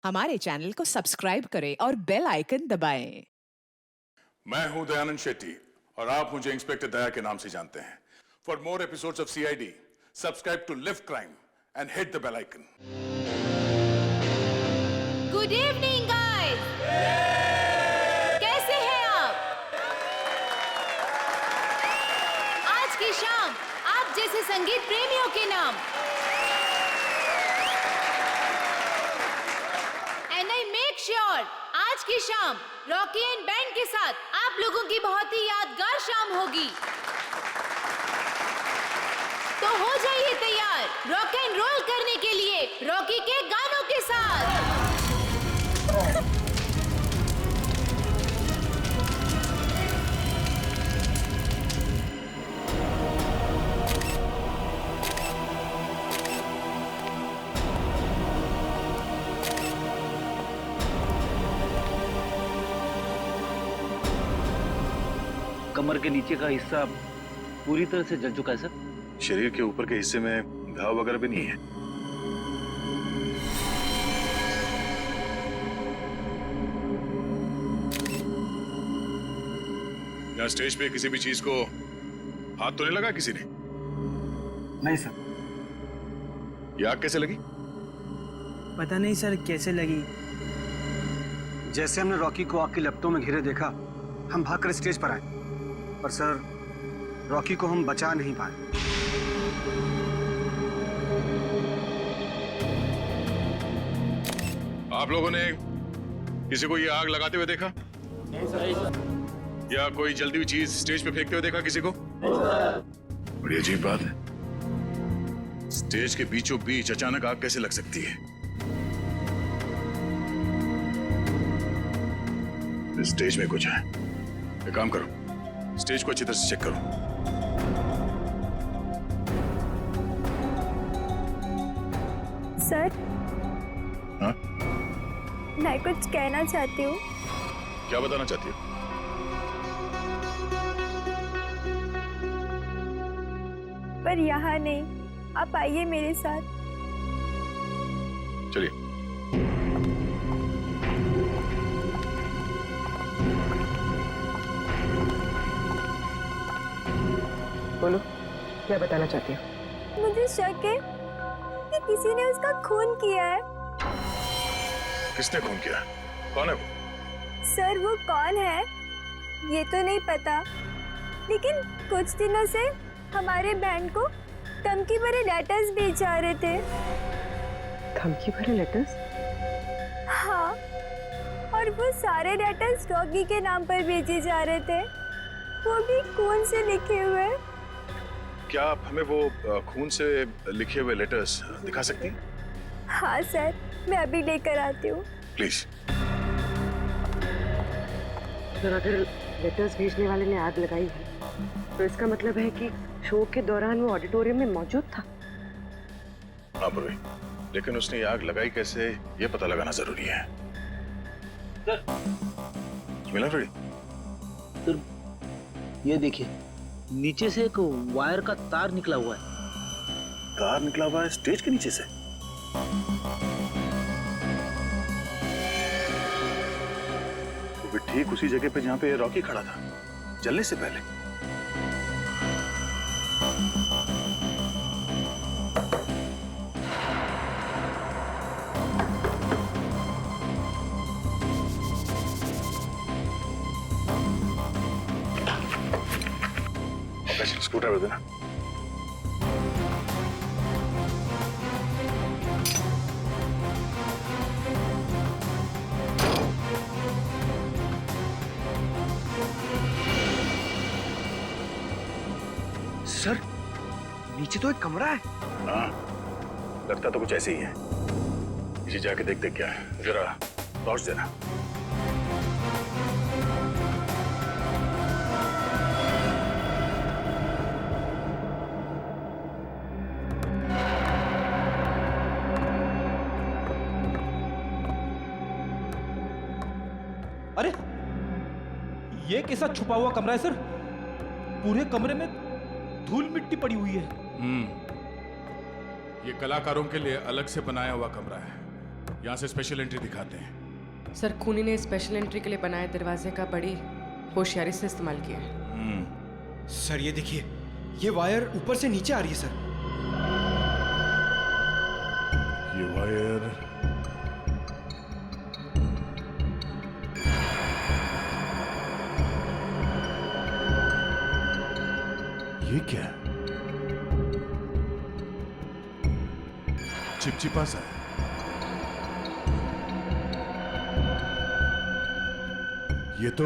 हमारे चैनल को सब्सक्राइब करें और बेल आइकन दबाएं। मैं हूं दयानंद शेट्टी और आप मुझे इंस्पेक्टर दया के नाम से जानते हैं। For more episodes of CID, subscribe to lift crime and hit the bell icon. Good evening guys, कैसे हैं आप? आज की शाम आप जैसे संगीत प्रेमियों के नाम एंड आई मेक श्योर आज की शाम रॉकी एंड बैंड के साथ आप लोगों की बहुत ही यादगार शाम होगी। तो हो जाइए तैयार रॉक एंड रोल करने के लिए रॉकी के गानों के साथ। कमर के नीचे का हिस्सा पूरी तरह से जल चुका है सर। शरीर के ऊपर के हिस्से में घाव वगैरह भी नहीं है। यहाँ स्टेज पे किसी भी चीज को हाथ तो नहीं लगा किसी ने? नहीं सर। ये आग कैसे लगी? पता नहीं सर कैसे लगी। जैसे हमने रॉकी को आग की लपटों में घिरे देखा, हम भागकर स्टेज पर आए, पर सर रॉकी को हम बचा नहीं पाए। आप लोगों ने किसी को ये आग लगाते हुए देखा? नहीं सर। या कोई जलती हुई चीज स्टेज पे फेंकते हुए देखा किसी को? बड़ी अजीब बात है, स्टेज के बीचों बीच अचानक आग कैसे लग सकती है? इस स्टेज में कुछ है। एक काम करो, स्टेज को अच्छी तरह से चेक करो। सर, हाँ? मैं कुछ कहना चाहती हूँ। क्या बताना चाहती हो? पर यहाँ नहीं, आप आइए मेरे साथ। चलिए। बोलो, क्या बताना चाहती हो? मुझे शक है कि किसी ने उसका खून किया है। किसने खून किया? कौन है वो? सर वो कौन है ये तो नहीं पता, लेकिन कुछ दिनों से हमारे बैंड को धमकी भरे लेटर्स भेज जा रहे थे। धमकी भरे लेटर्स? हाँ, और वो सारे लेटर्स रॉकी के नाम पर भेजे जा रहे थे, वो भी खून से लिखे हुए। क्या आप हमें वो खून से लिखे हुए लेटर्स दिखा सकती हैं? हाँ सर, मैं अभी लेकर आती हूँ। प्लीज। सर, अगर लेटर्स भेजने वाले ने आग लगाई है तो इसका मतलब है कि शो के दौरान वो ऑडिटोरियम में मौजूद था। हाँ पूर्वी, लेकिन उसने आग लगाई कैसे ये पता लगाना जरूरी है। सर, मिला रेडी? सर, ये देखिए, नीचे से एक वायर का तार निकला हुआ है। तार निकला हुआ है स्टेज के नीचे से? तो फिर ठीक उसी जगह पे जहां पे रॉकी खड़ा था जलने से पहले। स्क्रू ड्राइवर देना। सर, नीचे तो एक कमरा है। हाँ, लगता तो कुछ ऐसे ही है। इसे जाके देखते क्या है। जरा टॉर्च देना। अरे ये कैसा छुपा हुआ कमरा है सर? पूरे कमरे में धूल मिट्टी पड़ी हुई है। ये कलाकारों के लिए अलग से बनाया हुआ कमरा है। यहाँ से स्पेशल एंट्री दिखाते हैं। सर खूनी ने स्पेशल एंट्री के लिए बनाए दरवाजे का बड़ी होशियारी से इस्तेमाल किया है। सर ये देखिए, ये वायर ऊपर से नीचे आ रही है सर। ये वायर ये क्या है? चिपचिपा सा है। ये तो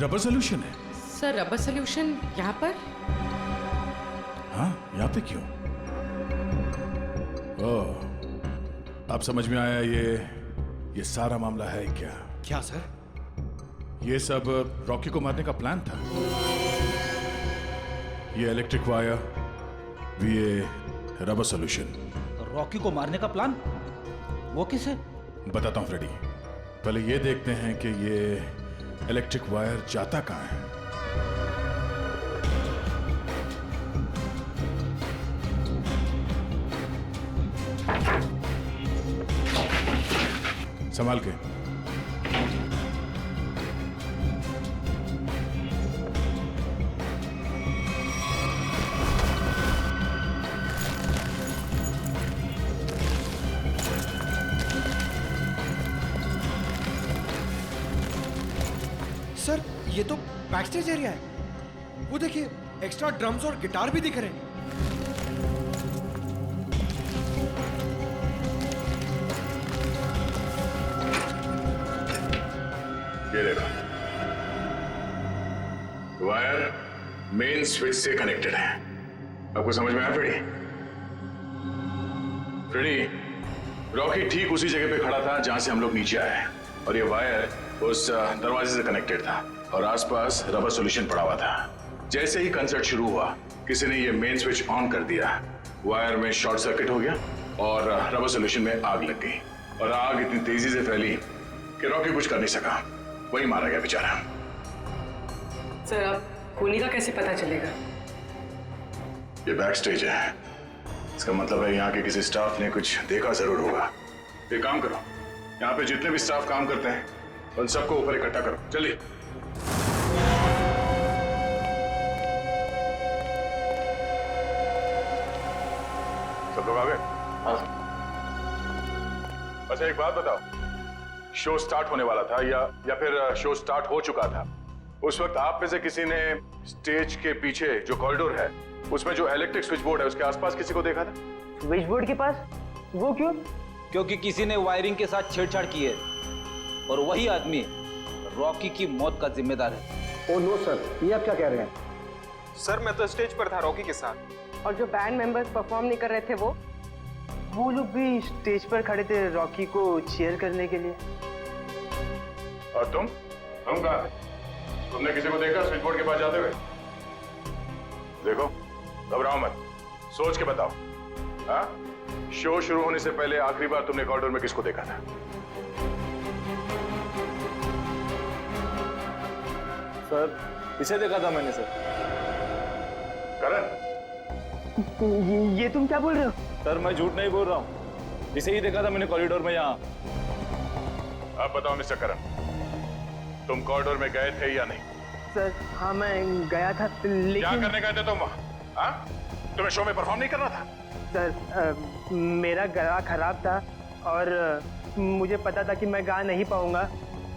रबर सोल्यूशन है। सर रबर सोल्यूशन यहाँ पर? हाँ, यहाँ पे क्यों? ओह, अब समझ में आया ये सारा मामला है क्या? क्या सर? ये सब रॉकी को मारने का प्लान था। ये इलेक्ट्रिक वायर, ये रबर सोल्यूशन। रॉकी को मारने का प्लान? वो किसे? बताता हूं फ्रेडी। पहले ये देखते हैं कि ये इलेक्ट्रिक वायर जाता कहां है। संभाल के। सर ये तो बैक स्टेज एरिया है। वो देखिए, एक्स्ट्रा ड्रम्स और गिटार भी दिख रहे हैं। ये देखो, वायर मेन स्विच से कनेक्टेड है। आपको समझ में आया फ्रेडी? फ्रेडी, रॉकी ठीक उसी जगह पे खड़ा था जहां से हम लोग नीचे आए हैं, और ये वायर उस दरवाजे से कनेक्टेड था और आसपास रबर सॉल्यूशन पड़ा हुआ था। जैसे ही कंसर्ट शुरू हुआ, किसी ने ये मेन स्विच ऑन कर दिया, वायर में शॉर्ट सर्किट हो गया और रबर सॉल्यूशन में आग लग गई, और आग इतनी तेजी से फैली कि रॉकी कुछ कर नहीं सका, वही मारा गया बेचारा। सर अब खूनी का कैसे पता चलेगा? ये बैक स्टेज है, इसका मतलब है यहाँ के किसी स्टाफ ने कुछ देखा जरूर होगा। एक काम करो, यहाँ पे जितने भी स्टाफ काम करते हैं उन सबको ऊपर इकट्ठा करो, चलिए। सब लोग आ गए? हाँ। अच्छा एक बात बताओ, शो स्टार्ट होने वाला था या फिर शो स्टार्ट हो चुका था? उस वक्त आप में से किसी ने स्टेज के पीछे जो कॉरिडोर है उसमें जो इलेक्ट्रिक स्विच बोर्ड है उसके आसपास किसी को देखा था? स्विच बोर्ड के पास? वो क्यों? क्योंकि किसी ने वायरिंग के साथ छेड़छाड़ की है और वही आदमी रॉकी की मौत का जिम्मेदार है। ओ नो सर, ये आप क्या कह रहे हैं? सर मैं तो स्टेज पर था रॉकी के साथ। और जो बैंड मेंबर्स परफॉर्म नहीं कर रहे थे वो लोग भी स्टेज पर खड़े थे रॉकी को चीयर करने के लिए। और तुम कहाँ थे? तुमने किसी को देखा स्विच बोर्ड के पास जाते हुए? देखो, घबराओ मत, सोच के बताओ। हाँ, शो शुरू होने से पहले आखिरी बार तुमने कॉरिडोर में किसको देखा था? सर इसे देखा था मैंने सर। करण, ये तुम क्या बोल रहे हो? सर मैं झूठ नहीं बोल रहा हूँ, इसे ही देखा था मैंने कॉरिडोर में यहाँ। अब बताओ मिस्टर करण, तुम कॉरिडोर में गए थे या नहीं? सर हाँ मैं गया था, लेकिन क्या करने गए थे तुम वहाँ? हाँ? तुम्हें शो में परफॉर्म नहीं करना था? सर मेरा गला खराब था और मुझे पता था कि मैं गा नहीं पाऊंगा,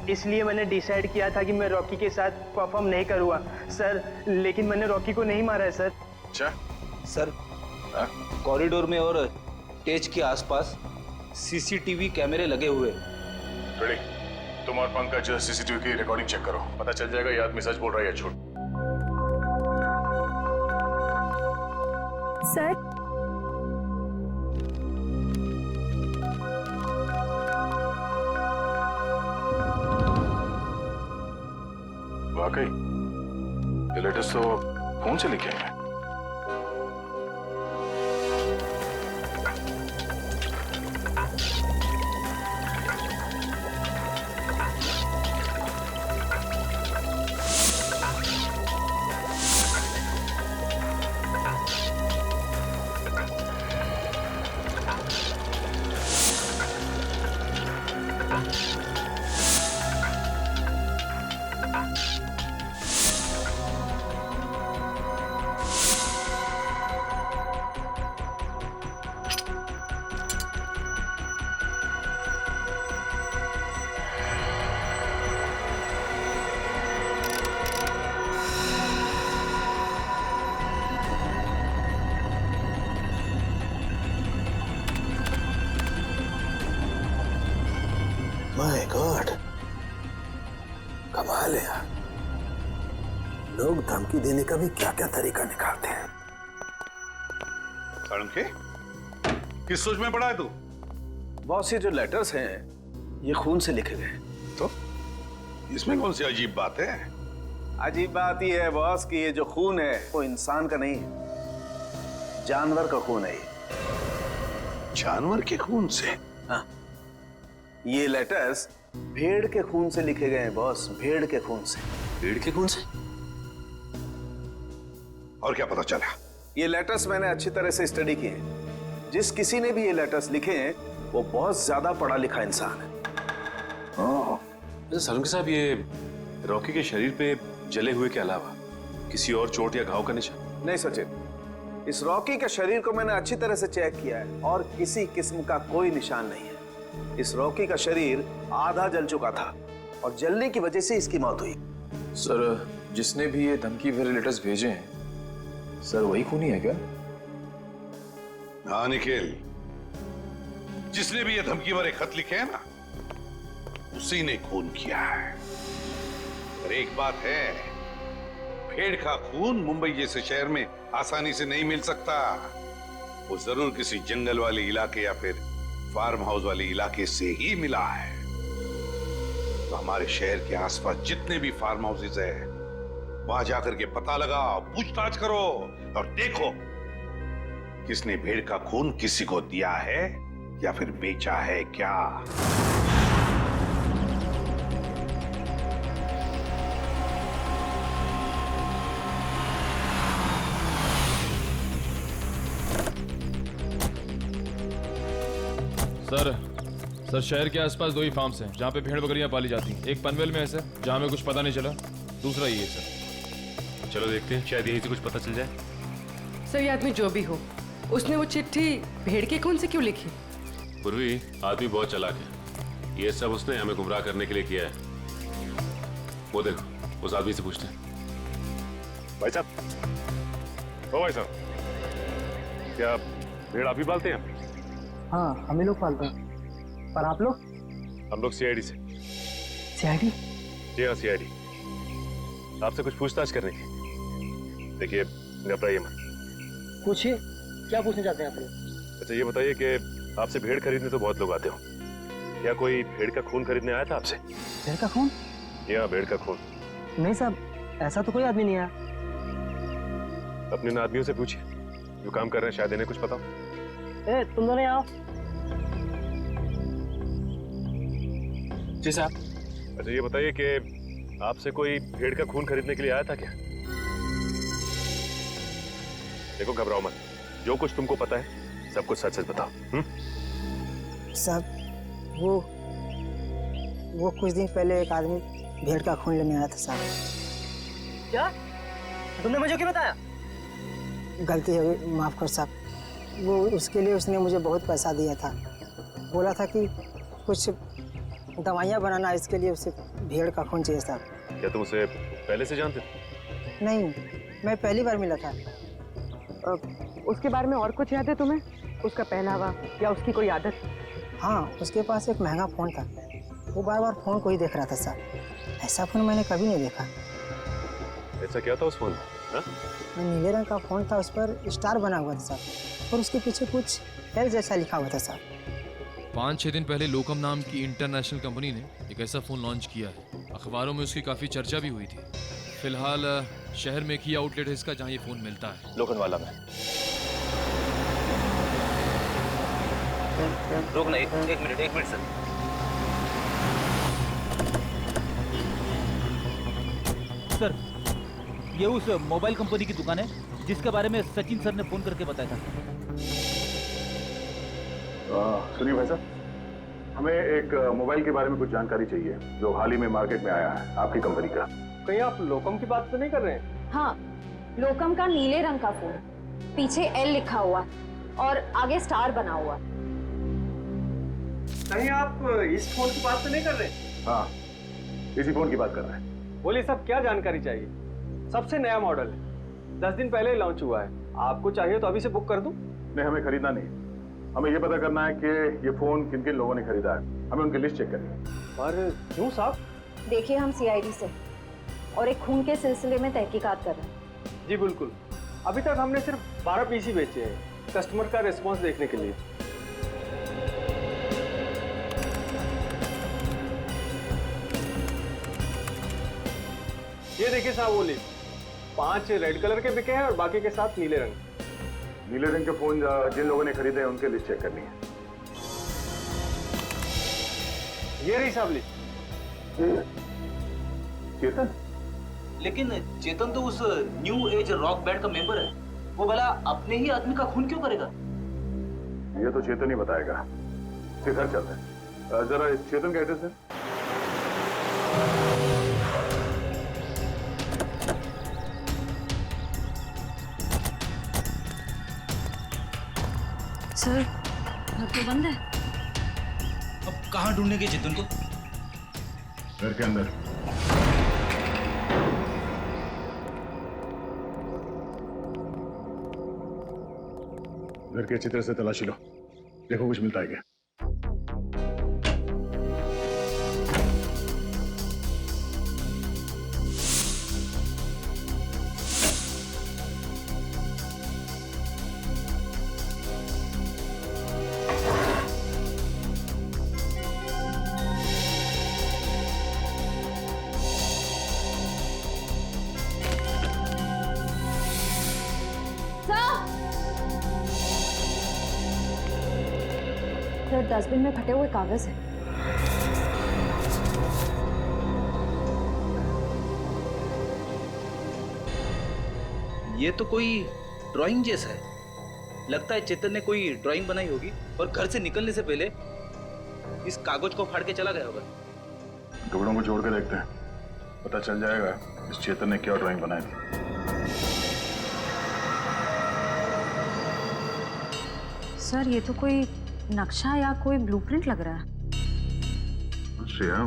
इसलिए मैंने डिसाइड किया था कि मैं रॉकी के साथ परफॉर्म नहीं करूँगा सर, लेकिन मैंने रॉकी को नहीं मारा है सर। अच्छा सर, कॉरिडोर में और स्टेज के आसपास सीसीटीवी कैमरे लगे हुए। रेडी, तुम और पंकज सीसीटीवी की रिकॉर्डिंग चेक करो, पता चल जाएगा ये आदमी सच बोल रहा है या झूठ। सर वाकई ये लेटर्स तो फोन से लिखे हैं। माय गॉड, कमाल है यार। लोग धमकी देने का भी क्या क्या तरीका निकालते हैं। साळुंखे, किस सोच में पड़ा है तू? बॉस, ये जो लेटर्स हैं ये खून से लिखे गए। तो इसमें कौन सी अजीब बात है? अजीब बात ये है बॉस कि ये जो खून है वो इंसान का नहीं है, जानवर का खून है ये। जानवर के खून से? हाँ, ये लेटर्स भेड़ के खून से लिखे गए हैं बॉस, भेड़ के खून से। भेड़ के खून से? और क्या पता चला? ये लेटर्स मैंने अच्छी तरह से स्टडी किए हैं। जिस किसी ने भी ये लेटर्स लिखे हैं वो बहुत ज्यादा पढ़ा लिखा इंसान है। साळुंखे साहब, ये रॉकी के शरीर पे जले हुए के अलावा किसी और चोट या घाव का निशान? नहीं सचिन, इस रॉकी के शरीर को मैंने अच्छी तरह से चेक किया है और किसी किस्म का कोई निशान नहीं है। इस रॉकी का शरीर आधा जल चुका था और जलने की वजह से इसकी मौत हुई। सर, जिसने भी ये धमकी भरे लेटर्स भेजे हैं, सर वही खूनी है क्या? हाँ निखिल, जिसने भी ये धमकी भरे खत लिखे हैं ना, उसी ने खून किया है। पर एक बात है, भेड़ का खून मुंबई जैसे शहर में आसानी से नहीं मिल सकता। वो जरूर किसी जंगल वाले इलाके या फिर फार्म हाउस वाले इलाके से ही मिला है। तो हमारे शहर के आसपास जितने भी फार्म हाउसेस है, वहां जाकर के पता लगाओ, पूछताछ करो और देखो किसने भेड़ का खून किसी को दिया है या फिर बेचा है क्या। सर शहर के आसपास 2 ही फार्म्स हैं जहाँ पे भेड़ बकरियां पाली जाती हैं। एक पनवेल में है सर, जहाँ में कुछ पता नहीं चला। दूसरा ये है सर। चलो देखते हैं, शायद यहीं से कुछ पता चल जाए। सर, ये आदमी जो भी हो, उसने वो चिट्ठी भेड़ के खून से क्यों लिखी? पूर्वी आदमी बहुत चालाक है। ये सब उसने हमें गुमराह करने के लिए किया है। वो देखो, उस आदमी से पूछते हैं। भाई साहब, ओ भाई साहब, क्या भेड़ आप ही पालते हैं? हाँ, हम ही लोग पालते हैं। पर आप लोग? हम लोग सीआईडी से। सीआईडी? जी हाँ, सीआईडी। आपसे कुछ पूछताछ करने की। देखिए, घबराइए मत। पूछिए, क्या पूछना चाहते हैं आप लोग? अच्छा ये बताइए कि आपसे भेड़ खरीदने तो बहुत लोग आते हो, क्या कोई भेड़ का खून खरीदने आया था आपसे? भेड़ का खून? जी हाँ, भेड़ का खून। नहीं साहब, ऐसा तो कोई आदमी नहीं आया। अपने इन आदमियों से पूछिए जो काम कर रहे हैं, शायद इन्हें कुछ पता हो। ए, तुम दोनों आओ। जी साहब। अच्छा ये बताइए कि आपसे कोई भेड़ का खून खरीदने के लिए आया था क्या? देखो घबराओ मत, जो कुछ तुमको पता है सब कुछ सच सच बताओ। साहब, वो कुछ दिन पहले एक आदमी भेड़ का खून लेने आया था साहब। क्या? तुमने मुझे क्यों बताया? गलती हो गई, माफ कर साहब। वो उसके लिए उसने मुझे बहुत पैसा दिया था। बोला था कि कुछ दवाइयाँ बनाना, इसके लिए उसे भेड़ का खून चाहिए साहब। क्या तुम उसे पहले से जानते थे? नहीं, मैं पहली बार मिला था। उसके बारे में और कुछ याद है तुम्हें? उसका पहनावा या उसकी कोई आदत? हाँ, उसके पास एक महंगा फ़ोन था। वो बार बार फ़ोन को ही देख रहा था साहब। ऐसा फ़ोन मैंने कभी नहीं देखा। ऐसा क्या था उस फोन में? नीले रंग का फ़ोन था, उस पर स्टार बना हुआ था साहब, और उसके पीछे कुछ एल जैसा लिखा हुआ था साहब। 5-6 दिन पहले लोकम नाम की इंटरनेशनल कंपनी ने एक ऐसा फ़ोन लॉन्च किया है। अखबारों में उसकी काफ़ी चर्चा भी हुई थी। फिलहाल शहर में एक ही आउटलेट है इसका जहाँ ये फ़ोन मिलता है, लोखंडवाला में। रोकना, एक मिनट सर। सर, ये उस मोबाइल कंपनी की दुकान है जिसके बारे में सचिन सर ने फोन करके बताया था। सुनिए भाई साहब, हमें एक मोबाइल के बारे में कुछ जानकारी चाहिए जो हाल ही में मार्केट में आया है आपकी कंपनी का। कहीं आप लोकम की बात तो नहीं कर रहे हैं? हाँ, लोकम का नीले रंग का फोन, पीछे एल लिखा हुआ और आगे स्टार बना हुआ। कहीं आप इस फोन की बात तो नहीं कर रहे? हाँ, इसी फोन की बात कर रहे हैं। बोलिए साहब, क्या जानकारी चाहिए? सबसे नया मॉडल है, 10 दिन पहले ही लॉन्च हुआ है। आपको चाहिए तो अभी से बुक कर दूं? नहीं, हमें खरीदना नहीं। हमें ये पता करना है कि ये फोन किन किन लोगों ने खरीदा है। हमें उनकी लिस्ट चेक करनी है। पर क्यों साहब? देखिए, हम सीआईडी से और एक खून के सिलसिले में तहकीकात कर रहे हैं। जी बिल्कुल। अभी तक हमने सिर्फ 12 पीसी बेचे हैं, कस्टमर का रिस्पॉन्स देखने के लिए। ये देखिए साहब, वो लिस्ट 5 रेड कलर के बिके हैं और बाकी के 7 नीले रंग। नीले रंग के फोन जिन लोगों ने खरीदे हैं उनके लिस्ट चेक करनी है। ये रही साहब लिस्ट। चेतन? लेकिन चेतन तो उस न्यू एज रॉक बैंड का मेंबर है। वो भला अपने ही आदमी का खून क्यों करेगा? ये तो चेतन ही बताएगा। घर चलते हैं। जरा इस चेतन का एड्रेस है। सर, घर तो बंद है। अब कहाँ ढूंढेंगे चेतन को? घर के अंदर। घर के अच्छी तरह से तलाशी लो, देखो कुछ मिलता है क्या। सर, डस्टबिन में फटे हुए कागज हैं। ये तो कोई ड्राइंग जैसा है। लगता है चेतन ने कोई ड्राइंग बनाई होगी और घर से निकलने से पहले इस कागज को फाड़ के चला गया होगा। टुकड़ों को जोड़ के देखते हैं, पता चल जाएगा इस चेतन ने क्या ड्राइंग बनाई थी। सर, ये तो कोई नक्शा या कोई ब्लूप्रिंट लग रहा है। श्रेया,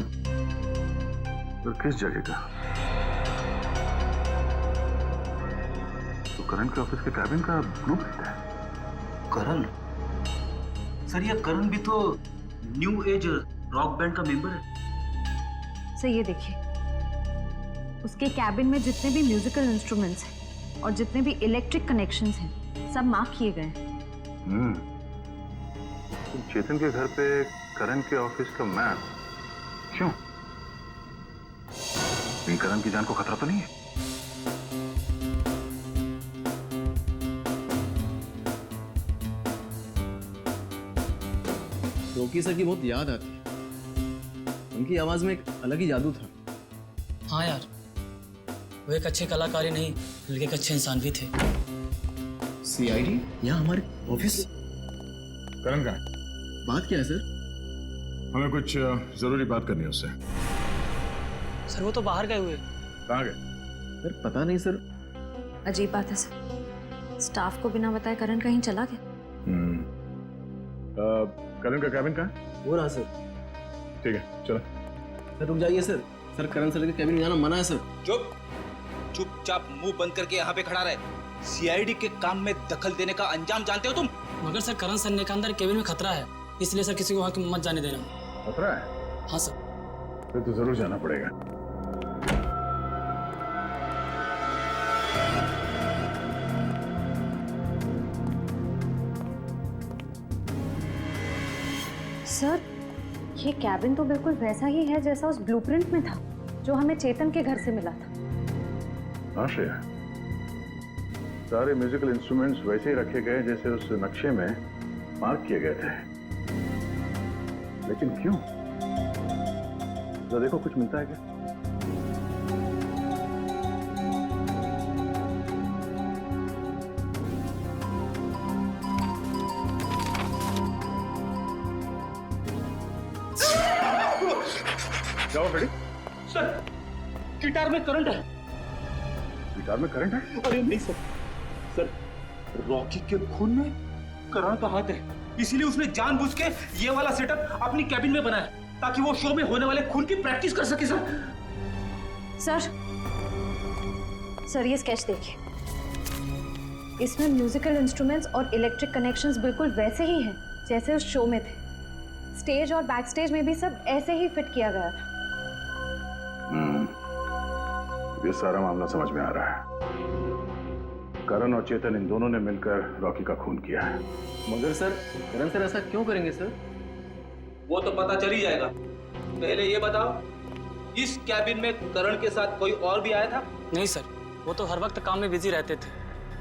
तो किस जगह का? तो करण के ऑफिस के कैबिन का ब्लूप्रिंट है। करण? सर, ये करण भी तो न्यू एज रॉक बैंड का मेंबर है। सर, ये देखिए, उसके कैबिन में जितने भी म्यूजिकल इंस्ट्रूमेंट्स हैं और जितने भी इलेक्ट्रिक कनेक्शंस हैं, सब मार्क किए गए हैं। चेतन के घर पे करण के ऑफिस का मैप क्यों? करण की जान को खतरा तो नहीं है? रॉकी सर की बहुत याद आती है। उनकी आवाज में एक अलग ही जादू था। हाँ यार, वो एक अच्छे कलाकार ही नहीं बल्कि एक अच्छे इंसान भी थे। सीआईडी यहाँ हमारे ऑफिस? करण का है? बात क्या है सर? हमें कुछ जरूरी बात करनी है उससे। सर, वो तो बाहर गए हुए। कहाँ गए? सर, पता नहीं सर। अजीब बात है सर, स्टाफ को बिना बताए करण कहीं चला गया। करण का कैबिन कहाँ है? वो रहा सर। ठीक है, चलो। सर रुक जाइए सर। सर, करण सर के कैबिन में जाना मना है सर। चुप, चुपचाप मुंह बंद करके यहाँ पे खड़ा रहे। सीआईडी के काम में दखल देने का अंजाम जानते हो तुम? मगर सर, करण सर ने कहा अंदर केबिन में खतरा है, इसलिए सर किसी को वहां मत जाने देना। खतरा है? हाँ सर। फिर तो जरूर जाना पड़ेगा। सर, ये कैबिन तो बिल्कुल वैसा ही है जैसा उस ब्लूप्रिंट में था जो हमें चेतन के घर से मिला था। हाँ श्रेया, सारे म्यूजिकल इंस्ट्रूमेंट्स वैसे ही रखे गए जैसे उस नक्शे में मार्क किए गए थे। लेकिन क्यों? जरा देखो कुछ मिलता है क्या? क्या हुआ बेटी? सर गिटार में करंट है। गिटार में करंट है? अरे नहीं सर, सर रॉकी के खून में करण का हाथ है, इसीलिए उसने जानबूझ के ये वाला सेटअप अपनी कैबिन में बनाया ताकि वो शो में होने वाले खून की प्रैक्टिस कर सके। सर ये स्केच देखिए, इसमें म्यूजिकल इंस्ट्रूमेंट्स और इलेक्ट्रिक कनेक्शंस बिल्कुल वैसे ही हैं जैसे उस शो में थे। स्टेज और बैक स्टेज में भी सब ऐसे ही फिट किया गया था। ये सारा मामला समझ में आ रहा है। करण और चेतन इन दोनों ने मिलकर रॉकी का खून किया है। मगर सर करण सर ऐसा क्यों करेंगे सर? वो तो पता चल ही जाएगा। पहले ये बताओ, इस कैबिन में करण के साथ कोई और भी आया था? नहीं सर, वो तो हर वक्त काम में बिजी रहते थे,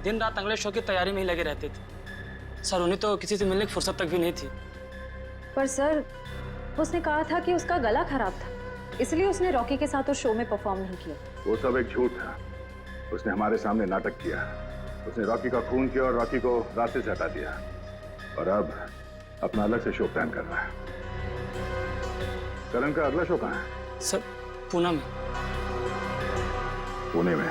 दिन रात अगले शो की तैयारी में ही लगे रहते थे। सर उन्हें तो किसी से मिलने की फुर्सत तक भी नहीं थी। पर सर उसने कहा था कि उसका गला खराब था, इसलिए उसने रॉकी के साथ उस शो में परफॉर्म नहीं किया। वो सब एक झूठ था। उसने हमारे सामने नाटक किया। उसने रॉकी का खून किया और रॉकी को रास्ते से हटा दिया, और अब अपना अलग से शो प्लान कर रहा है। करण का अगला शो कहाँ है? सर पूना में। पुणे में?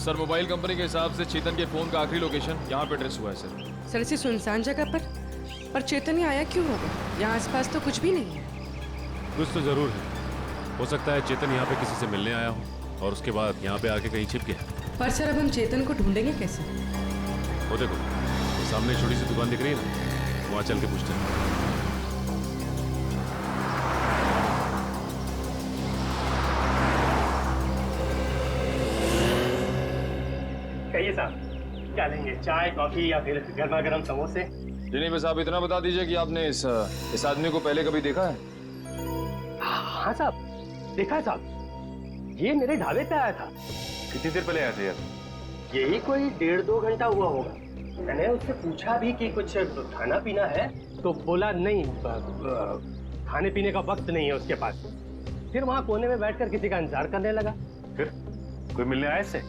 सर मोबाइल कंपनी के हिसाब से चेतन के फोन का आखिरी लोकेशन यहाँ पे ट्रेस हुआ है सर। सर इसी सुनसान जगह पर चेतन ही आया क्यों होगा? यहाँ आसपास तो कुछ भी नहीं है। कुछ तो जरूर है। हो सकता है चेतन यहाँ पे किसी से मिलने आया हो और उसके बाद यहाँ पे आके कहीं छिप गया। पर सर अब हम चेतन को ढूंढेंगे कैसे? वो देखो, वो सामने छोटी सी दुकान दिख रही है ना, वहाँ चल के पूछते हैं। कहिए साहब, क्या लेंगे? चाय, कॉफी या फिर गर्मा गर्म समोसे? जिन्हें बस आप इतना बता दीजिए कि आपने इस आदमी को पहले कभी देखा है? हाँ साहब, देखा है साहब। ये मेरे ढाबे पे आया था। कितनी देर पहले आया था यार? यही कोई 1.5-2 घंटा हुआ होगा। मैंने उससे पूछा भी कि कुछ खाना पीना है, तो बोला नहीं, खाने पीने का वक्त नहीं है उसके पास। फिर वहाँ कोने में बैठकर किसी का इंतजार करने लगा। फिर कोई मिलने आया इससे?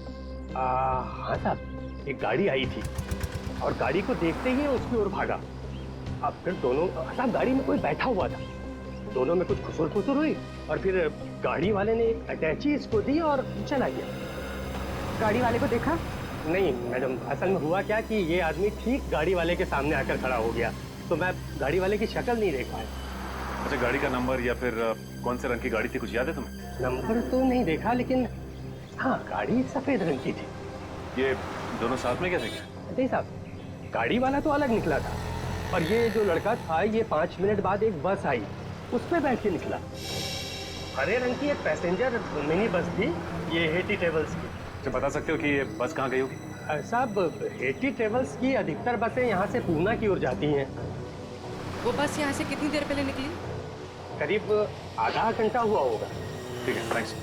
हाँ साहब, एक गाड़ी आई थी और गाड़ी को देखते ही उसकी ओर भागा। अब फिर दोनों, साहब गाड़ी में कोई बैठा हुआ था, दोनों में कुछ खुसुर फुसुर हुई और फिर गाड़ी वाले ने एक अटैची इसको दी और चला गया। गाड़ी वाले को देखा? नहीं मैडम, असल में हुआ क्या कि ये आदमी ठीक गाड़ी वाले के सामने आकर खड़ा हो गया, तो मैं गाड़ी वाले की शक्ल नहीं देख पाया। अच्छा, गाड़ी का नंबर या फिर कौन से रंग की गाड़ी थी, कुछ याद है तुम्हें? नंबर तो नहीं देखा, लेकिन हाँ गाड़ी सफेद रंग की थी। ये दोनों साथ में कैसे गए? नहीं साहब, गाड़ी वाला तो अलग निकला था और ये जो लड़का था, ये 5 मिनट बाद एक बस आई, उस पे बैठ के निकला। हरे रंग की एक पैसेंजर मिनी बस थी, ये हेटी ट्रेवल्स की। तो बता सकते हो कि ये बस कहाँ गई होगी? साहब, हेटी ट्रेवल्स की अधिकतर बसें यहाँ से पूना की ओर जाती हैं। वो बस यहाँ से कितनी देर पहले निकली? करीब आधा घंटा हुआ होगा। ठीक है, थैंक्स।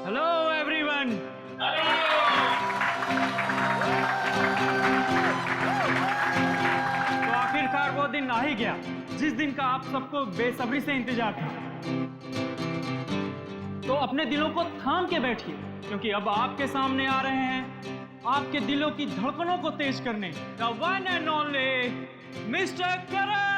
Hello everyone. तो आखिरकार वो दिन आ ही गया जिस दिन का आप सबको बेसब्री से इंतजार था। तो अपने दिलों को थाम के बैठिए, क्योंकि अब आपके सामने आ रहे हैं आपके दिलों की धड़कनों को तेज करने the one and only mister Karan.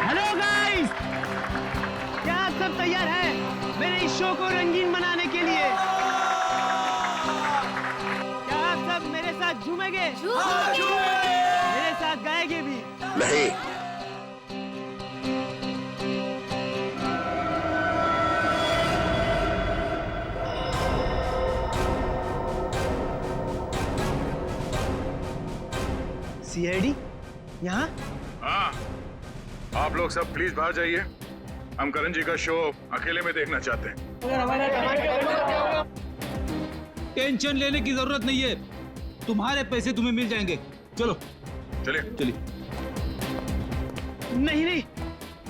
Hello guys, क्या आप सब तैयार हैं मेरे इस शो को रंगीन बनाने के लिए? क्या आप सब मेरे साथ झूमेंगे? मेरे साथ गाएंगे भी? नहीं। सीआईडी यहाँ? हाँ, आप लोग सब प्लीज बाहर जाइए। हम करण जी का शो अकेले में देखना चाहते हैं। टेंशन लेने की जरूरत नहीं है, तुम्हारे पैसे तुम्हें मिल जाएंगे। चलो चलिए। चलिए। नहीं नहीं,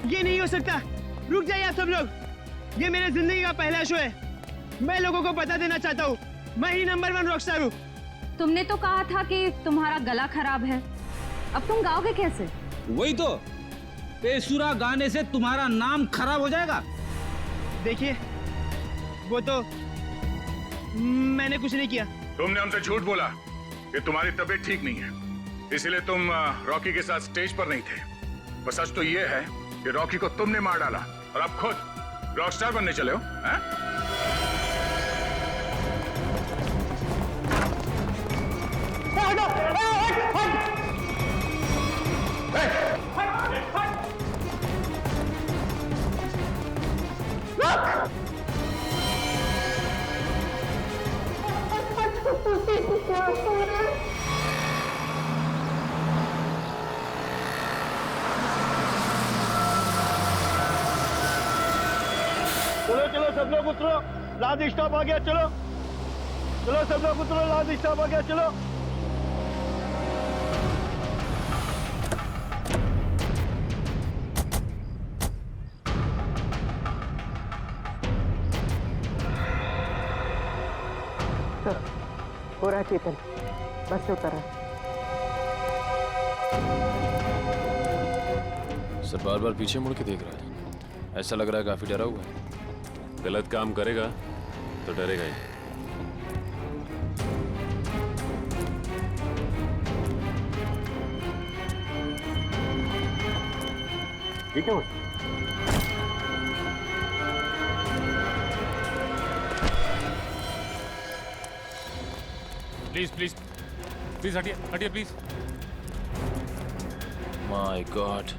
ये नहीं हो सकता। रुक जाइए आप सब लोग, ये मेरे जिंदगी का पहला शो है। मैं लोगों को बता देना चाहता हूँ, मैं ही नंबर 1 रॉकस्टार हूँ। तुमने तो कहा था कि तुम्हारा गला खराब है, अब तुम गाओगे कैसे? वही तो, बेसुरा गाने से तुम्हारा नाम खराब हो जाएगा। देखिए, वो तो मैंने कुछ नहीं किया। तुमने हमसे झूठ बोला कि तुम्हारी तबीयत ठीक नहीं है, इसीलिए तुम रॉकी के साथ स्टेज पर नहीं थे। पर सच तो ये है कि रॉकी को तुमने मार डाला और अब खुद रॉकस्टार बनने चले हो, हैं? चलो चलो सब लोग उतरो, लास्ट स्टॉप आ गया। चलो चलो सब लोग उतरो, लास्ट स्टॉप आ गया। चलो हो रहा चेतन, बस से उतर रहा। सर बार बार पीछे मुड़ के देख रहा है, ऐसा लग रहा है काफी डरा हुआ है। गलत काम करेगा तो डरेगा ही। ठीक है। प्लीज प्लीज प्लीज हटिए हटिए प्लीज। माय गॉड,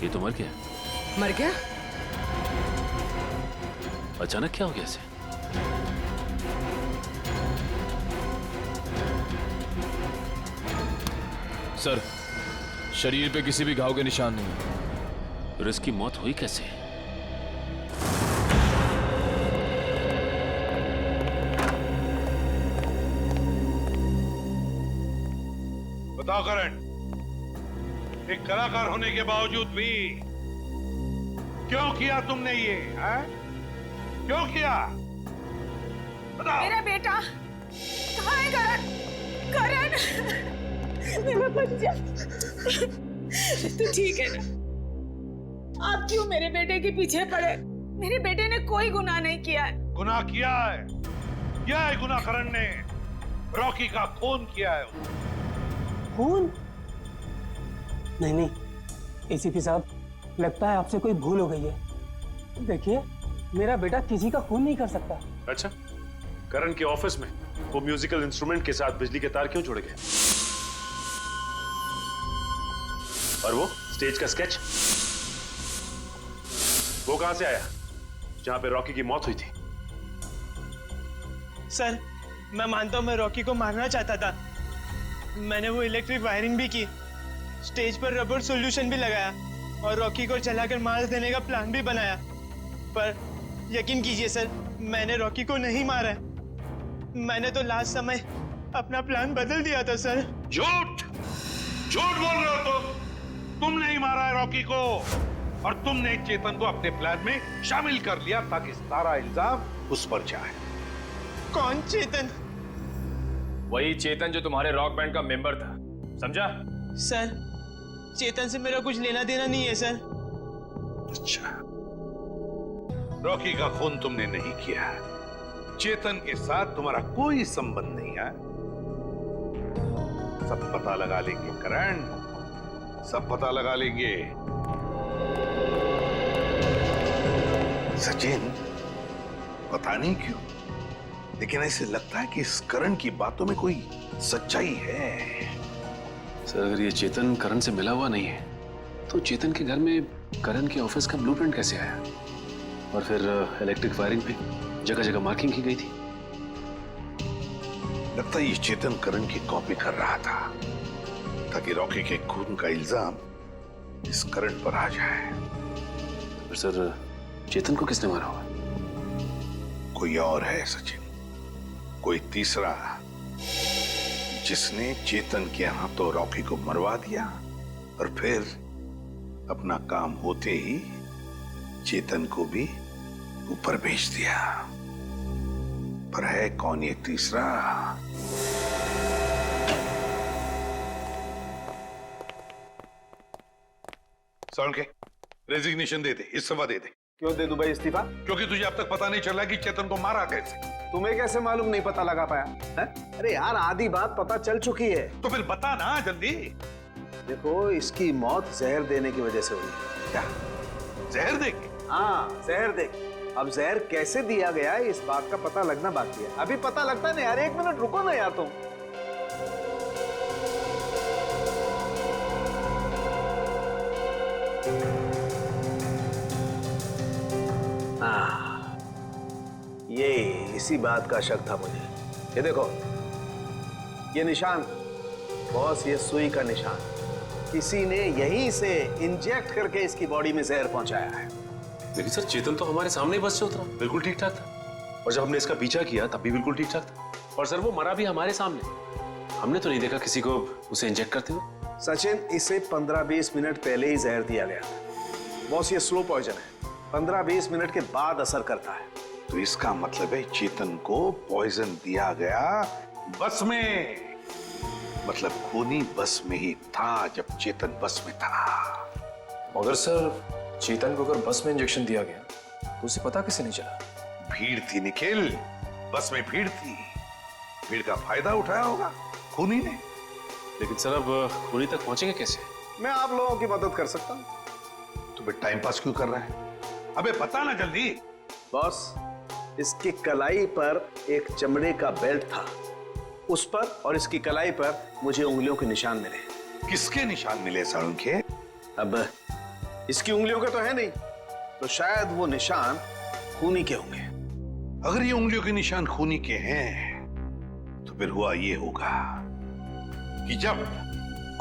ये तो मर गया। मर गया? अचानक क्या हो गया इसे? सर शरीर पे किसी भी घाव के निशान नहीं है। फिर इसकी मौत हुई कैसे? बताओ करण, एक कलाकार होने के बावजूद भी क्यों किया तुमने ये, है? क्यों किया? बताओ। मेरा बेटा कहाँ है? करण, करण, मेरा बच्चा, तू ठीक है ना? आप क्यों मेरे बेटे के पीछे पड़े? मेरे बेटे ने कोई गुनाह नहीं किया है। गुनाह किया है गुनाह करण ने। रॉकी का खून किया है। खून? नहीं नहीं एसीपी साहब, लगता है आपसे कोई भूल हो गई है। देखिए, मेरा बेटा किसी का खून नहीं कर सकता। अच्छा, करण के ऑफिस में वो म्यूजिकल इंस्ट्रूमेंट के साथ बिजली के तार क्यों जुड़ गए? और वो स्टेज का स्केच, वो कहां से आया जहां पे रॉकी की मौत हुई थी? सर, मैं मानता हूं मैं रॉकी को मारना चाहता था। मैंने वो इलेक्ट्रिक वायरिंग भी की, स्टेज पर रबर सॉल्यूशन भी लगाया और रॉकी को जलाकर मार देने का प्लान भी बनाया। पर यकीन कीजिए सर, मैंने रॉकी को नहीं मारा है। मैंने तो लास्ट समय अपना प्लान बदल दिया था सर। झूठ बोल रहे हो तुम नहीं मारा है रॉकी को, और तुमने चेतन को अपने प्लान में शामिल कर लिया ताकि सारा इल्जाम उस पर जाए। कौन चेतन? वही चेतन जो तुम्हारे रॉक बैंड का मेंबर था, समझा? सर, चेतन से मेरा कुछ लेना देना नहीं है सर। अच्छा, रॉकी का खून तुमने नहीं किया है, चेतन के साथ तुम्हारा कोई संबंध नहीं है। सब पता लगा लेंगे करण, सब पता लगा लेंगे। सचिन, पता नहीं क्यों, लेकिन ऐसे लगता है कि इस करण की बातों में कोई सच्चाई है। सर, अगर ये चेतन करण से मिला हुआ नहीं है तो चेतन के घर में करण के ऑफिस का ब्लूप्रिंट कैसे आया? और फिर इलेक्ट्रिक वायरिंग पे जगह जगह मार्किंग की गई थी। लगता है ये चेतन करण की कॉपी कर रहा था ताकि रॉकी के खून का इल्जाम इस करण पर आ जाए। पर सर, चेतन को किसने मारा हुआ? कोई और है सचिन, कोई तीसरा, जिसने चेतन के हाथों रॉकी को मरवा दिया और फिर अपना काम होते ही चेतन को भी ऊपर भेज दिया। पर है कौन ये तीसरा? साउंड के रेजिग्नेशन दे दे, इस्तीफा दे दे। क्यों दे दूं भाई इस्तीफा? क्योंकि तुझे अब तक पता नहीं चला कि चेतन को मारा कैसे। तुम्हें कैसे मालूम नहीं पता लगा पाया है? अरे यार आधी बात पता चल चुकी है। तो फिर बता ना जल्दी। देखो इसकी मौत जहर देने की वजह से हुई है। क्या जहर दे के? हाँ जहर दे। अब जहर कैसे दिया गया है इस बात का पता लगना बाकी है। अभी पता लगता है ना यार, 1 मिनट रुको ना यार तुम। ये इसी बात का शक था मुझे। ये देखो ये निशान बॉस, ये सुई का निशान किसी ने यहीं से इंजेक्ट करके इसकी बॉडी में जहर पहुंचाया है। लेकिन सर चेतन तो हमारे सामने बस से उतरा, बिल्कुल ठीक ठाक था। और जब हमने इसका पीछा किया तब भी बिल्कुल ठीक ठाक था। और सर वो मरा भी हमारे सामने, हमने तो नहीं देखा किसी को उसे इंजेक्ट करते हुए। सचिन इसे 15-20 मिनट पहले ही जहर दिया गया था। बॉस ये स्लो पॉइजन है, 15-20 मिनट के बाद असर करता है। तो इसका मतलब है चेतन को पॉइजन दिया गया बस में। मतलब खूनी बस में ही था जब चेतन बस में था। मगर सर चेतन को अगर बस में इंजेक्शन दिया गया तो उसे पता कैसे नहीं चला? भीड़ थी निखिल, बस में भीड़ थी। भीड़ का फायदा उठाया होगा खूनी ने। लेकिन सर अब खूनी तक पहुंचेंगे कैसे? मैं आप लोगों की मदद कर सकता हूं। तो फिर टाइम पास क्यों कर रहा है? अबे बता ना जल्दी। बॉस इसकी कलाई पर एक चमड़े का बेल्ट था, उस पर और इसकी कलाई पर मुझे उंगलियों के निशान मिले। किसके निशान मिले सारुण के? अब इसकी उंगलियों के तो है नहीं, तो शायद वो निशान खूनी के होंगे। अगर ये उंगलियों के निशान खूनी के हैं तो फिर हुआ ये होगा कि जब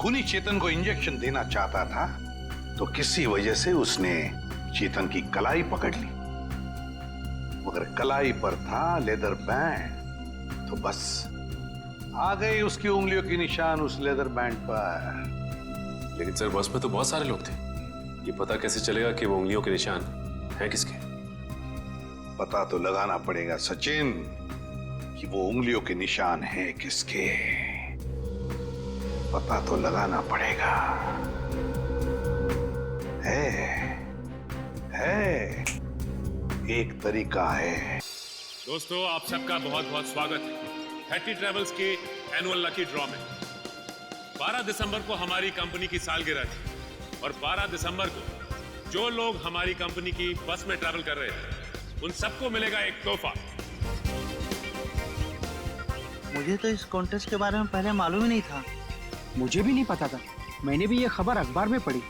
खूनी चेतन को इंजेक्शन देना चाहता था तो किसी वजह से उसने चेतन की कलाई पकड़ ली, मगर कलाई पर था लेदर बैंड, तो बस आ गए उसकी उंगलियों के निशान उस लेदर बैंड पर। लेकिन सर बस में तो बहुत सारे लोग थे, ये पता कैसे चलेगा कि वो उंगलियों के निशान हैं किसके? पता तो लगाना पड़ेगा सचिन कि वो उंगलियों के निशान हैं किसके। पता तो लगाना पड़ेगा। है एक तरीका है। दोस्तों आप सबका बहुत बहुत स्वागत है हैट्टी ट्रेवल्स के एनुअल लकी ड्रॉ में। 12 दिसंबर को हमारी कंपनी की सालगिरह थी और 12 दिसंबर को जो लोग हमारी कंपनी की बस में ट्रैवल कर रहे थे उन सबको मिलेगा एक तोहफा। मुझे तो इस कॉन्टेस्ट के बारे में पहले मालूम ही नहीं था। मुझे भी नहीं पता था, मैंने भी ये खबर अखबार में पढ़ी।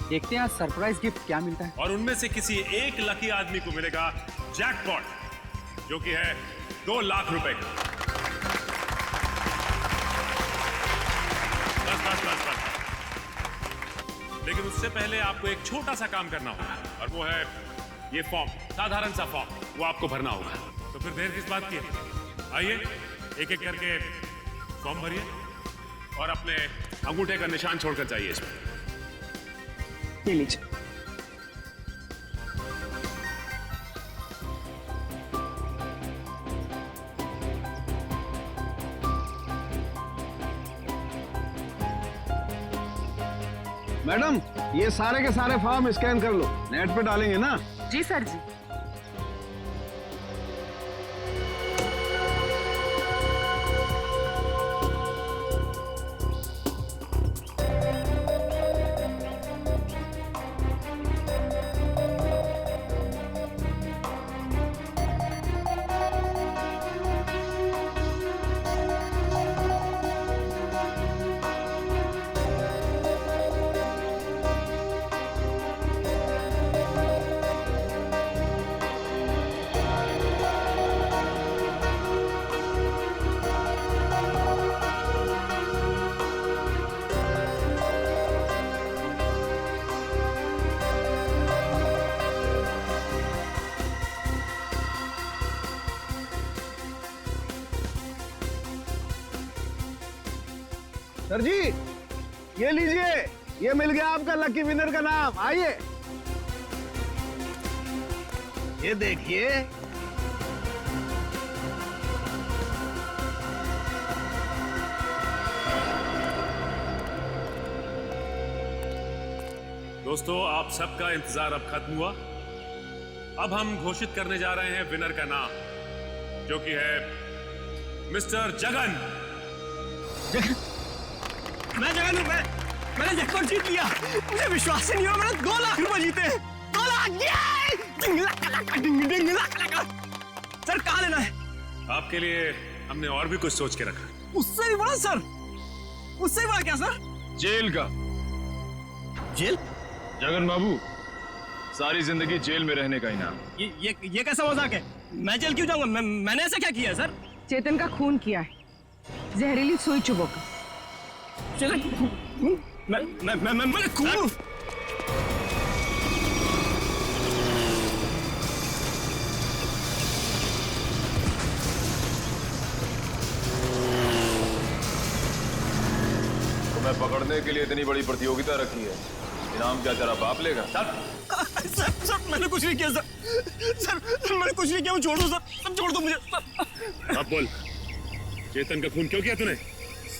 देखते हैं आज सरप्राइज गिफ्ट क्या मिलता है। और उनमें से किसी एक लकी आदमी को मिलेगा जैकपॉट, जो कि है 2 लाख रुपए का। बस। लेकिन उससे पहले आपको एक छोटा सा काम करना होगा और वो है ये फॉर्म, साधारण सा फॉर्म, वो आपको भरना होगा। तो फिर देर किस बात की है? आइए एक एक करके फॉर्म भरिए और अपने अंगूठे का निशान छोड़कर जाइए इसमें। ये लीजिए। मैडम ये सारे के सारे फॉर्म स्कैन कर लो, नेट पे डालेंगे ना? जी सर जी। सर जी, ये लीजिए, ये मिल गया आपका लकी विनर का नाम। आइए, ये देखिए। दोस्तों, आप सबका इंतजार अब खत्म हुआ। अब हम घोषित करने जा रहे हैं विनर का नाम, जो कि है मिस्टर जगन। मैं जगन हूं। मैंने जैकपॉट जीत लिया। मुझे विश्वास ही नहीं हुआ, मैंने 2 लाख रुपए जीते। 2 लाख। सर, कहाँ लेना है? आपके लिए हमने और भी कुछ सोच के रखा। उससे भी बड़ा सर? उससे भी बड़ा क्या सर? जेल का। जेल? जगन बाबू, सारी जिंदगी जेल में रहने का इनाम। ये कैसा मजाक है? मैं जेल क्यों जाऊंगा? मैंने ऐसा क्या किया है सर? चेतन का खून किया है, जहरीली सुई चुभोकर। चेतन, मैं खून? तुम्हें पकड़ने के लिए इतनी बड़ी प्रतियोगिता रखी है, इनाम क्या तेरा बाप लेगा? सर, मैंने कुछ नहीं किया सर, मैंने कुछ नहीं किया। मैं छोड़ दो सर, छोड़ दो मुझे सर। अब बोल, चेतन का खून क्यों किया तूने?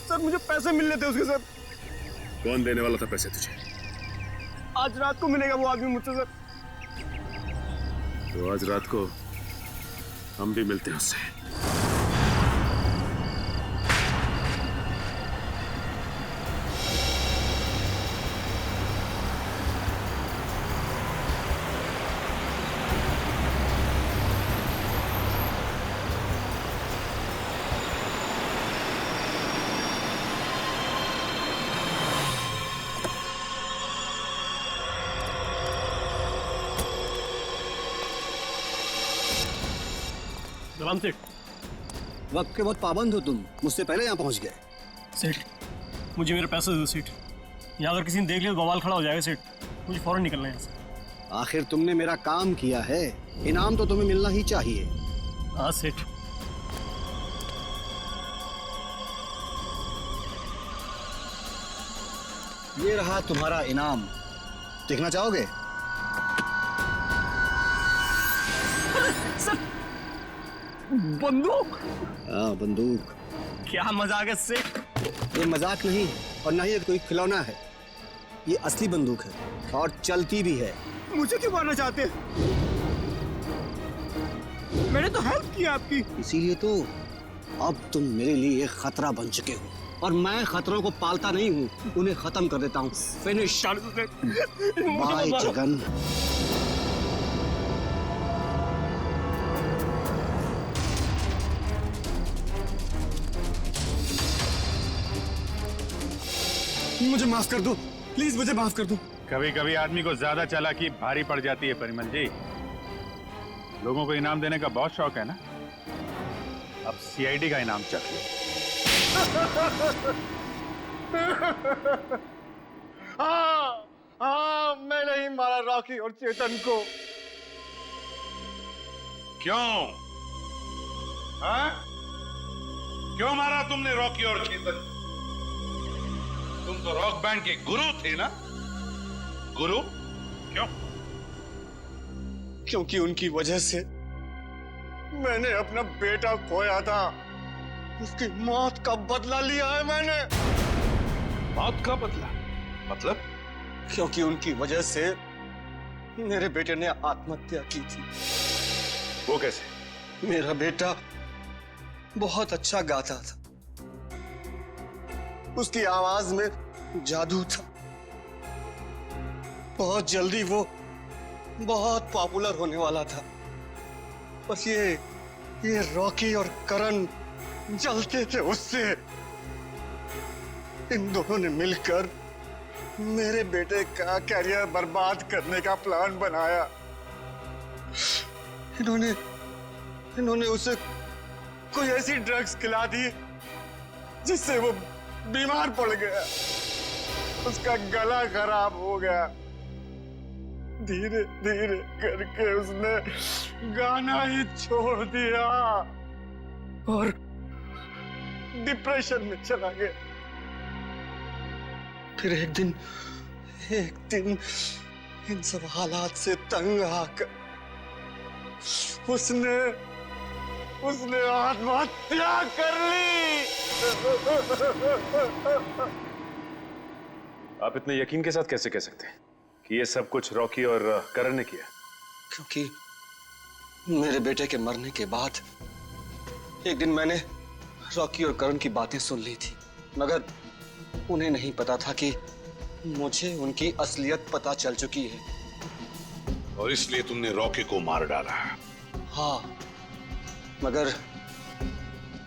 सर, मुझे पैसे मिलने थे उसके सर। कौन देने वाला था पैसे तुझे? आज रात को मिलेगा वो आदमी मुझसे सर। तो आज रात को हम भी मिलते हैं उससे। राम सेठ, वक्त के बहुत पाबंद हो तुम, मुझसे पहले यहाँ पहुँच गए। सेठ, मुझे मेरे पैसे दे दो सेठ। यहाँ अगर किसी ने देख लिया तो बवाल खड़ा हो जाएगा सेठ। मुझे फौरन निकलना है यहाँ से। आखिर तुमने मेरा काम किया है, इनाम तो तुम्हें मिलना ही चाहिए। हाँ सेठ। ये रहा तुम्हारा इनाम, देखना चाहोगे? बंदूक? हाँ, बंदूक। क्या मजाक है सेठ? ये मजाक नहीं और ना ही ये कोई खिलौना है, ये असली बंदूक है और चलती भी है। मुझे क्यों मारना चाहते हैं? मैंने तो हेल्प की आपकी। इसीलिए तो अब तुम मेरे लिए खतरा बन चुके हो, और मैं खतरों को पालता नहीं हूँ, उन्हें खत्म कर देता हूँ। फिनिश। बाय जगन। मुझे माफ कर दो प्लीज, मुझे माफ कर दो। कभी कभी आदमी को ज्यादा चालाकी भारी पड़ जाती है परिमल जी। लोगों को इनाम देने का बहुत शौक है ना, अब सीआईडी का इनाम चाहिए। हाँ, मैंने ही मारा रॉकी और चेतन को। क्यों? हाँ? क्यों मारा तुमने रॉकी और चेतन? तुम तो रॉक बैंड के गुरु थे ना? गुरु? क्यों? क्योंकि उनकी वजह से मैंने अपना बेटा खोया था। उसकी मौत का बदला लिया है मैंने। मौत का बदला? मतलब? क्योंकि उनकी वजह से मेरे बेटे ने आत्महत्या की थी। वो कैसे? मेरा बेटा बहुत अच्छा गाता था, उसकी आवाज में जादू था। बहुत जल्दी वो बहुत पॉपुलर होने वाला था। बस ये रॉकी और करण जलते थे उससे। इन दोनों ने मिलकर मेरे बेटे का कैरियर बर्बाद करने का प्लान बनाया। इन्होंने उसे कोई ऐसी ड्रग्स खिला दी जिससे वो बीमार पड़ गया। उसका गला खराब हो गया। धीरे धीरे करके उसने गाना ही छोड़ दिया और डिप्रेशन में चला गया। फिर एक दिन इन सब हालात से तंग आकर उसने आत्महत्या कर ली। आप इतने यकीन के साथ कैसे कह सकते हैं कि ये सब कुछ रॉकी और करण ने किया? क्योंकि मेरे बेटे के मरने के बाद एक दिन मैंने रॉकी और करण की बातें सुन ली थी, मगर उन्हें नहीं पता था कि मुझे उनकी असलियत पता चल चुकी है। और इसलिए तुमने रॉकी को मार डाला? हाँ, मगर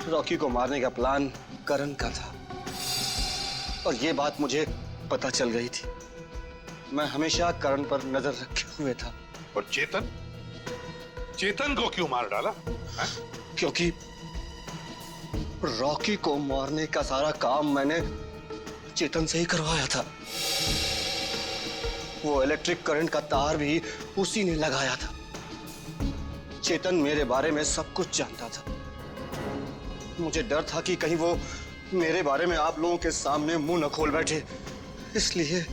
रॉकी को मारने का प्लान करण का था और ये बात मुझे पता चल गई थी। मैं हमेशा करण पर नजर रखे हुए था। और चेतन को क्यों मार डाला? क्योंकि रॉकी को मारने का सारा काम मैंने चेतन से ही करवाया था। वो इलेक्ट्रिक करंट का तार भी उसी ने लगाया था। चेतन मेरे बारे में सब कुछ जानता था। मुझे डर था कि कहीं वो मेरे बारे में आप लोगों के सामने मुंह न खोल बैठे, इसलिए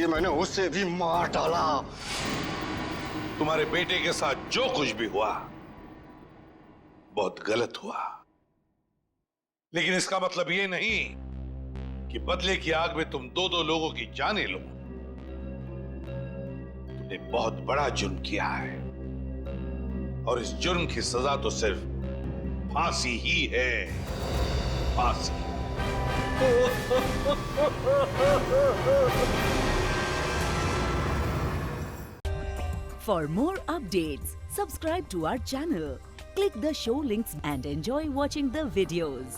मैंने उसे भी मार डाला। तुम्हारे बेटे के साथ जो कुछ भी हुआ बहुत गलत हुआ, लेकिन इसका मतलब ये नहीं कि बदले की आग में तुम दो लोगों की जानें लो। तुमने बहुत बड़ा जुर्म किया है और इस जुर्म की सजा तो सिर्फ फांसी ही है, फांसी। For more updates, subscribe to our channel, click the show links and enjoy watching the videos.